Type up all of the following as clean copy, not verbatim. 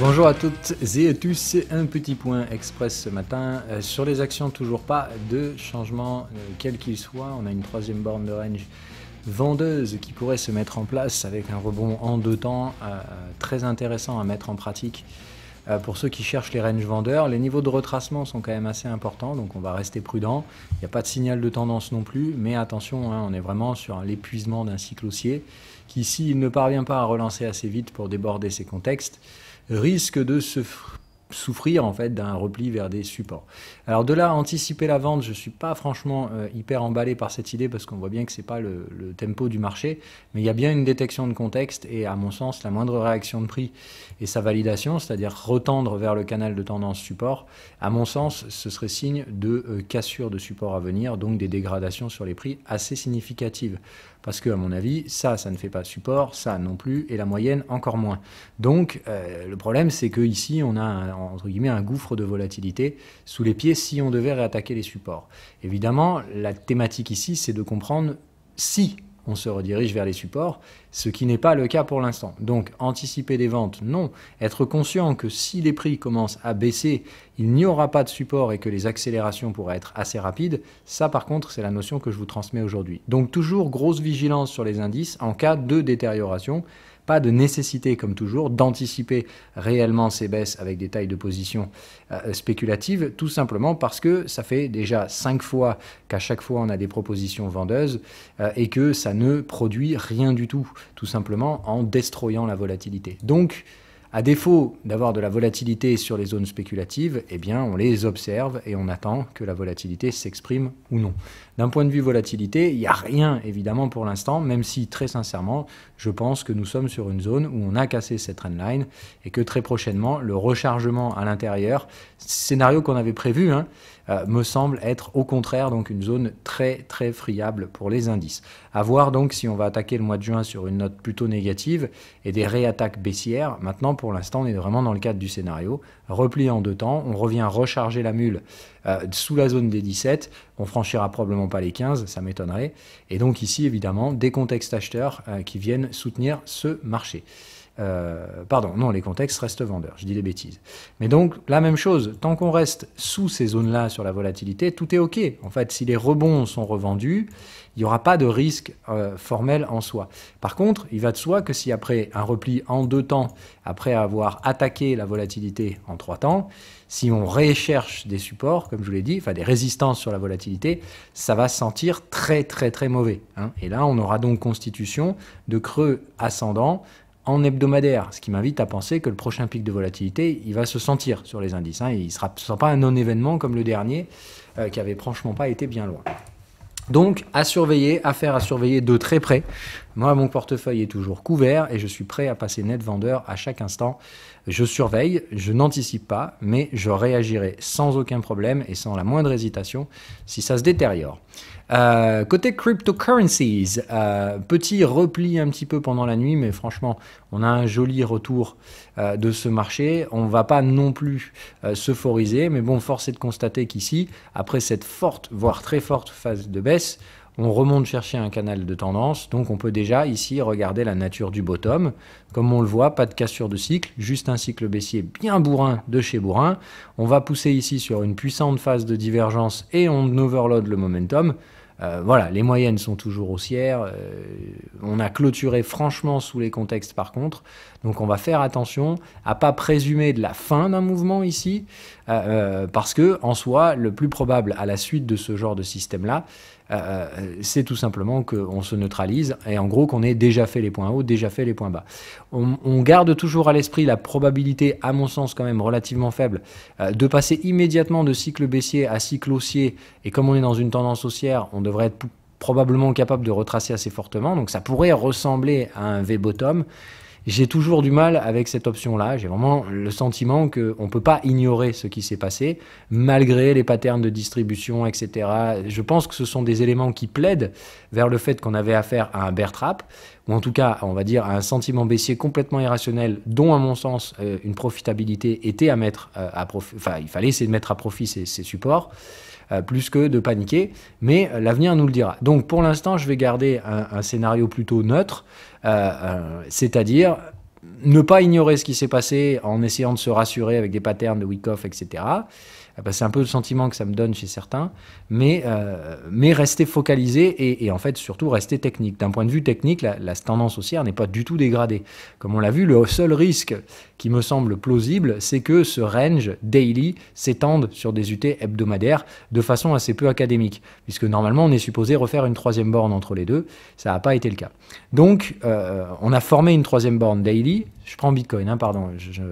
Bonjour à toutes et à tous, c'est un petit point express ce matin. Sur les actions, toujours pas de changement quel qu'il soit. On a une troisième borne de range vendeuse qui pourrait se mettre en place avec un rebond en deux temps très intéressant à mettre en pratique. Pour ceux qui cherchent les ranges vendeurs, les niveaux de retracement sont quand même assez importants, donc on va rester prudent. Il n'y a pas de signal de tendance non plus, mais attention, on est vraiment sur l'épuisement d'un cycle haussier qui, s'il ne parvient pas à relancer assez vite pour déborder ses contextes, risque de souffrir en fait d'un repli vers des supports. Alors de là à anticiper la vente, je ne suis pas franchement hyper emballé par cette idée parce qu'on voit bien que ce n'est pas le tempo du marché, mais il y a bien une détection de contexte et à mon sens la moindre réaction de prix et sa validation, c'est-à-dire retendre vers le canal de tendance support, à mon sens ce serait signe de cassure de support à venir, donc des dégradations sur les prix assez significatives. Parce que, à mon avis, ça ne fait pas support, ça non plus, et la moyenne encore moins. Donc, le problème, c'est qu'ici, on a, entre guillemets, un gouffre de volatilité sous les pieds si on devait réattaquer les supports. Évidemment, la thématique ici, c'est de comprendre si on se redirige vers les supports, ce qui n'est pas le cas pour l'instant. Donc, anticiper des ventes, non. Être conscient que si les prix commencent à baisser, il n'y aura pas de support et que les accélérations pourraient être assez rapides, ça par contre, c'est la notion que je vous transmets aujourd'hui. Donc, toujours grosse vigilance sur les indices en cas de détérioration. Pas de nécessité, comme toujours, d'anticiper réellement ces baisses avec des tailles de position spéculatives, tout simplement parce que ça fait déjà 5 fois qu'à chaque fois on a des propositions vendeuses et que ça ne produit rien du tout simplement en destroyant la volatilité. Donc, à défaut d'avoir de la volatilité sur les zones spéculatives, eh bien, on les observe et on attend que la volatilité s'exprime ou non. D'un point de vue volatilité, il n'y a rien, évidemment, pour l'instant, même si, très sincèrement, je pense que nous sommes sur une zone où on a cassé cette trendline et que très prochainement, le rechargement à l'intérieur, scénario qu'on avait prévu, me semble être au contraire donc une zone très très friable pour les indices. À voir donc si on va attaquer le mois de juin sur une note plutôt négative et des réattaques baissières. Maintenant, pour l'instant, on est vraiment dans le cadre du scénario. Repli en deux temps, on revient recharger la mule sous la zone des 17, on franchira probablement pas les 15, ça m'étonnerait. Et donc ici, évidemment, des contextes acheteurs qui viennent soutenir ce marché. Pardon, non, les contextes restent vendeurs, je dis des bêtises. Mais donc, la même chose, tant qu'on reste sous ces zones-là sur la volatilité, tout est OK. En fait, si les rebonds sont revendus, il n'y aura pas de risque formel en soi. Par contre, il va de soi que si après un repli en deux temps, après avoir attaqué la volatilité en trois temps, si on recherche des supports, comme je vous l'ai dit, enfin des résistances sur la volatilité, ça va se sentir très très très mauvais. Et là, on aura donc constitution de creux ascendants en hebdomadaire, ce qui m'invite à penser que le prochain pic de volatilité, il va se sentir sur les indices. Il ne sera pas un non-événement comme le dernier, qui avait franchement pas été bien loin. Donc, à surveiller, affaire à surveiller de très près. Moi, mon portefeuille est toujours couvert et je suis prêt à passer net vendeur à chaque instant. Je surveille, je n'anticipe pas, mais je réagirai sans aucun problème et sans la moindre hésitation si ça se détériore. Côté cryptocurrencies, petit repli un petit peu pendant la nuit, mais franchement, on a un joli retour de ce marché. On ne va pas non plus s'euphoriser, mais bon, force est de constater qu'ici, après cette forte, voire très forte phase de baisse, on remonte chercher un canal de tendance, donc on peut déjà ici regarder la nature du bottom. Comme on le voit, pas de cassure de cycle, juste un cycle baissier bien bourrin de chez bourrin. On va pousser ici sur une puissante phase de divergence et on overload le momentum. Voilà, les moyennes sont toujours haussières. On a clôturé franchement sous les contextes par contre. Donc on va faire attention à pas présumer de la fin d'un mouvement ici, parce que en soi, le plus probable à la suite de ce genre de système-là, c'est tout simplement qu'on se neutralise et en gros qu'on ait déjà fait les points hauts, déjà fait les points bas. On garde toujours à l'esprit la probabilité, à mon sens quand même relativement faible, de passer immédiatement de cycle baissier à cycle haussier, et comme on est dans une tendance haussière, on devrait être probablement capable de retracer assez fortement, donc ça pourrait ressembler à un V-bottom. J'ai toujours du mal avec cette option-là. J'ai vraiment le sentiment qu'on ne peut pas ignorer ce qui s'est passé, malgré les patterns de distribution, etc. Je pense que ce sont des éléments qui plaident vers le fait qu'on avait affaire à un bear trap, ou en tout cas, on va dire, à un sentiment baissier complètement irrationnel, dont, à mon sens, une profitabilité était à mettre à profit. Enfin, il fallait essayer de mettre à profit ces supports. Plus que de paniquer, mais l'avenir nous le dira. Donc pour l'instant, je vais garder un scénario plutôt neutre, c'est-à-dire ne pas ignorer ce qui s'est passé en essayant de se rassurer avec des patterns de Wyckoff, etc. C'est un peu le sentiment que ça me donne chez certains, mais rester focalisé et en fait surtout rester technique. D'un point de vue technique, la tendance haussière n'est pas du tout dégradée. Comme on l'a vu, le seul risque qui me semble plausible, c'est que ce range daily s'étende sur des UT hebdomadaires de façon assez peu académique, puisque normalement on est supposé refaire une troisième borne entre les deux, ça n'a pas été le cas. Donc on a formé une troisième borne daily. Je prends Bitcoin, hein, pardon.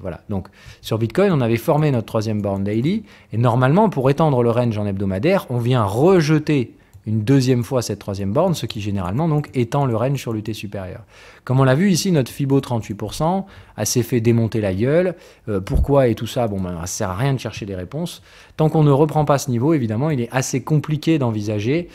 Voilà. Donc, sur Bitcoin, on avait formé notre troisième borne daily. Et normalement, pour étendre le range en hebdomadaire, on vient rejeter une deuxième fois cette troisième borne, ce qui généralement donc étend le range sur l'UT supérieur. Comme on l'a vu ici, notre Fibo 38% s'est fait démonter la gueule. Pourquoi et tout ça, bon, ça ne sert à rien de chercher des réponses. Tant qu'on ne reprend pas ce niveau, évidemment, il est assez compliqué d'envisager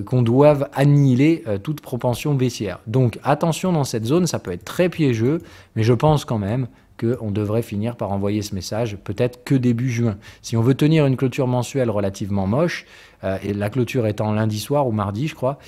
qu'on doive annihiler toute propension baissière. Donc attention dans cette zone, ça peut être très piégeux, mais je pense quand même qu'on devrait finir par envoyer ce message, peut-être que début juin. Si on veut tenir une clôture mensuelle relativement moche, et la clôture étant lundi soir ou mardi, je crois,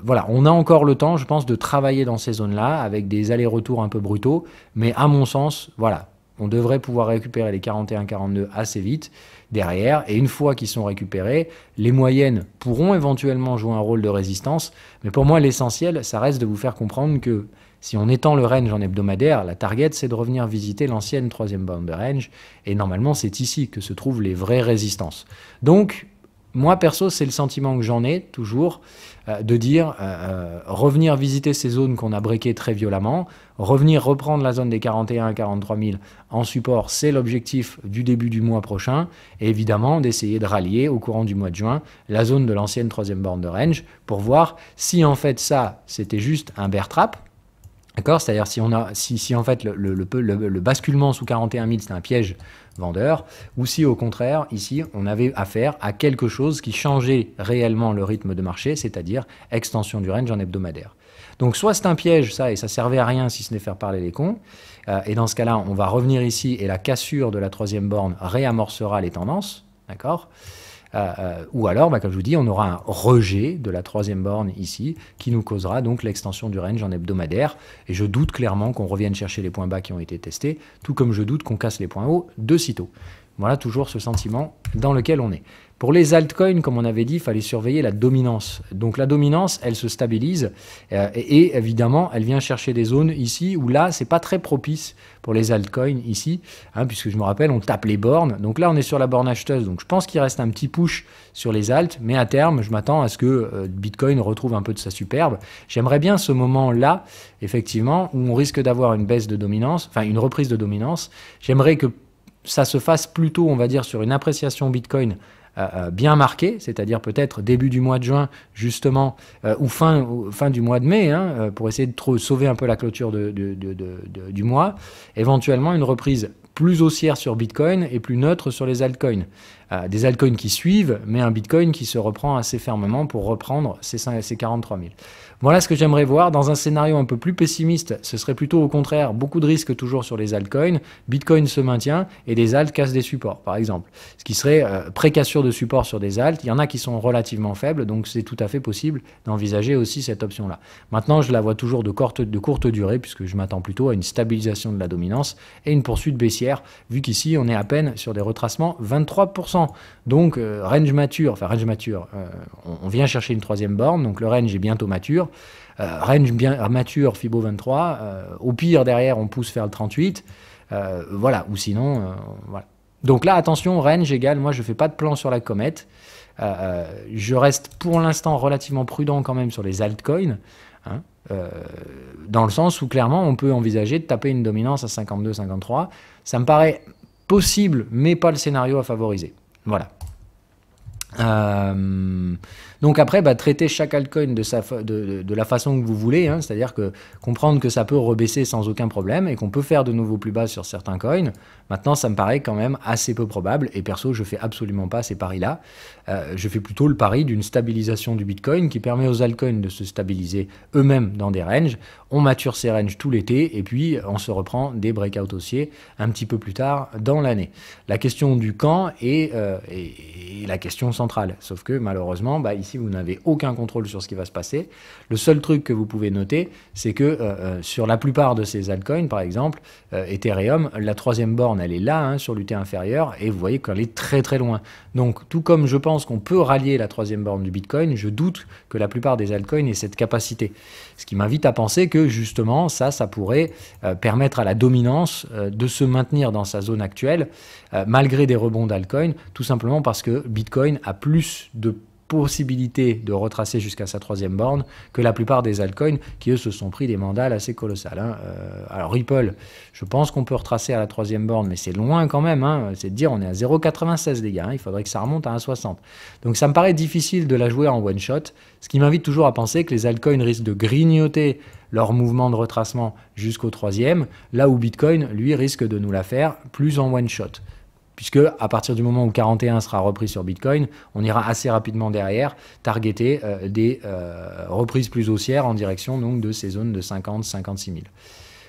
voilà, on a encore le temps, je pense, de travailler dans ces zones-là, avec des allers-retours un peu brutaux, mais à mon sens, voilà, on devrait pouvoir récupérer les 41-42 assez vite derrière, et une fois qu'ils sont récupérés, les moyennes pourront éventuellement jouer un rôle de résistance, mais pour moi, l'essentiel, ça reste de vous faire comprendre que si on étend le range en hebdomadaire, la target, c'est de revenir visiter l'ancienne troisième borne de range, et normalement, c'est ici que se trouvent les vraies résistances. Donc, moi, perso, c'est le sentiment que j'en ai, toujours, de dire revenir visiter ces zones qu'on a breakées très violemment, revenir reprendre la zone des 41 à 43 000 en support, c'est l'objectif du début du mois prochain, et évidemment d'essayer de rallier au courant du mois de juin la zone de l'ancienne troisième borne de range pour voir si en fait ça, c'était juste un bear trap. D'accord, c'est-à-dire si en fait le basculement sous 41 000 c'est un piège vendeur, ou si au contraire ici on avait affaire à quelque chose qui changeait réellement le rythme de marché, c'est-à-dire extension du range en hebdomadaire. Donc soit c'est un piège ça et ça servait à rien si ce n'est faire parler les cons, et dans ce cas-là on va revenir ici et la cassure de la troisième borne réamorcera les tendances, d'accord. Ou alors, comme je vous dis, on aura un rejet de la troisième borne ici qui nous causera donc l'extension du range en hebdomadaire. Et je doute clairement qu'on revienne chercher les points bas qui ont été testés, tout comme je doute qu'on casse les points hauts de sitôt. Voilà toujours ce sentiment dans lequel on est. Pour les altcoins, comme on avait dit, il fallait surveiller la dominance. Donc la dominance, elle se stabilise et évidemment, elle vient chercher des zones ici où là, c'est pas très propice pour les altcoins ici, hein, puisque je me rappelle, on tape les bornes. Donc là, on est sur la borne acheteuse. Donc je pense qu'il reste un petit push sur les alts, mais à terme, je m'attends à ce que Bitcoin retrouve un peu de sa superbe. J'aimerais bien ce moment-là, effectivement, où on risque d'avoir une baisse de dominance, enfin une reprise de dominance. J'aimerais que ça se fasse plutôt, on va dire, sur une appréciation Bitcoin bien marquée, c'est-à-dire peut-être début du mois de juin, justement, ou fin du mois de mai, hein, pour essayer de sauver un peu la clôture du mois. Éventuellement, une reprise plus haussière sur Bitcoin et plus neutre sur les altcoins. Des altcoins qui suivent, mais un Bitcoin qui se reprend assez fermement pour reprendre ces 43 000. Voilà ce que j'aimerais voir. Dans un scénario un peu plus pessimiste, ce serait plutôt au contraire beaucoup de risques toujours sur les altcoins. Bitcoin se maintient et des alts cassent des supports, par exemple. Ce qui serait précassure de support sur des alts. Il y en a qui sont relativement faibles, donc c'est tout à fait possible d'envisager aussi cette option-là. Maintenant, je la vois toujours de courte durée, puisque je m'attends plutôt à une stabilisation de la dominance et une poursuite baissière, vu qu'ici, on est à peine sur des retracements 23%. Donc, range mature, on vient chercher une troisième borne, donc le range est bientôt mature. Range bien mature, Fibo 23. Au pire, derrière, on pousse vers le 38. Voilà, ou sinon, voilà. Donc là, attention, range égale, moi, je ne fais pas de plan sur la comète. Je reste pour l'instant relativement prudent quand même sur les altcoins, hein, dans le sens où clairement, on peut envisager de taper une dominance à 52-53. Ça me paraît possible, mais pas le scénario à favoriser. Voilà. Donc après, traiter chaque altcoin de la façon que vous voulez, hein, c'est-à-dire que comprendre que ça peut rebaisser sans aucun problème et qu'on peut faire de nouveaux plus bas sur certains coins. Maintenant, ça me paraît quand même assez peu probable et perso, je fais absolument pas ces paris-là. Je fais plutôt le pari d'une stabilisation du Bitcoin qui permet aux altcoins de se stabiliser eux-mêmes dans des ranges. On mature ces ranges tout l'été et puis on se reprend des breakouts haussiers un petit peu plus tard dans l'année. La question du quand et la question centrale centrale. Sauf que malheureusement, ici, vous n'avez aucun contrôle sur ce qui va se passer. Le seul truc que vous pouvez noter, c'est que sur la plupart de ces altcoins, par exemple, Ethereum, la troisième borne, elle est là, hein, sur l'UT inférieur, et vous voyez qu'elle est très très loin. Donc, tout comme je pense qu'on peut rallier la troisième borne du Bitcoin, je doute que la plupart des altcoins aient cette capacité. Ce qui m'invite à penser que justement, ça pourrait permettre à la dominance de se maintenir dans sa zone actuelle, malgré des rebonds d'altcoins, tout simplement parce que Bitcoin a plus de possibilité de retracer jusqu'à sa troisième borne que la plupart des altcoins qui eux se sont pris des mandales assez colossales. Hein. Alors Ripple, je pense qu'on peut retracer à la troisième borne, mais c'est loin quand même. Hein. C'est de dire on est à 0,96 les gars, hein. Il faudrait que ça remonte à 1,60. Donc ça me paraît difficile de la jouer en one shot, ce qui m'invite toujours à penser que les altcoins risquent de grignoter leur mouvement de retracement jusqu'au troisième, là où Bitcoin, lui, risque de nous la faire plus en one shot. Puisque à partir du moment où 41 sera repris sur Bitcoin, on ira assez rapidement derrière targeter des reprises plus haussières en direction donc, de ces zones de 50-56 000.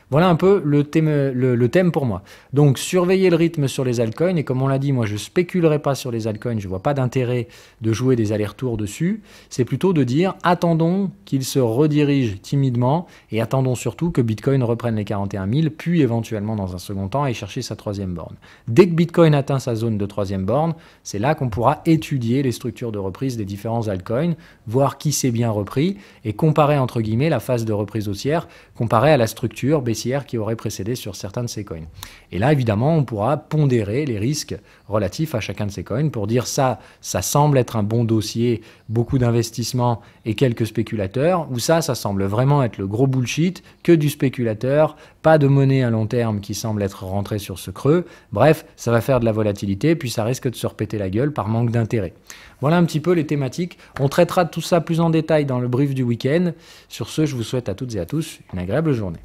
Voilà un peu le thème pour moi. Donc, surveiller le rythme sur les altcoins. Et comme on l'a dit, moi, je ne spéculerai pas sur les altcoins. Je ne vois pas d'intérêt de jouer des allers-retours dessus. C'est plutôt de dire, attendons qu'il se redirige timidement et attendons surtout que Bitcoin reprenne les 41 000, puis éventuellement, dans un second temps, aller chercher sa troisième borne. Dès que Bitcoin atteint sa zone de troisième borne, c'est là qu'on pourra étudier les structures de reprise des différents altcoins, voir qui s'est bien repris et comparer, entre guillemets, la phase de reprise haussière comparée à la structure baissière qui aurait précédé sur certains de ces coins. Et là, évidemment, on pourra pondérer les risques relatifs à chacun de ces coins pour dire ça semble être un bon dossier, beaucoup d'investissements et quelques spéculateurs, ou ça semble vraiment être le gros bullshit, que du spéculateur, pas de monnaie à long terme qui semble être rentrée sur ce creux. Bref, ça va faire de la volatilité, puis ça risque de se repéter la gueule par manque d'intérêt. Voilà un petit peu les thématiques. On traitera de tout ça plus en détail dans le brief du week-end. Sur ce, je vous souhaite à toutes et à tous une agréable journée.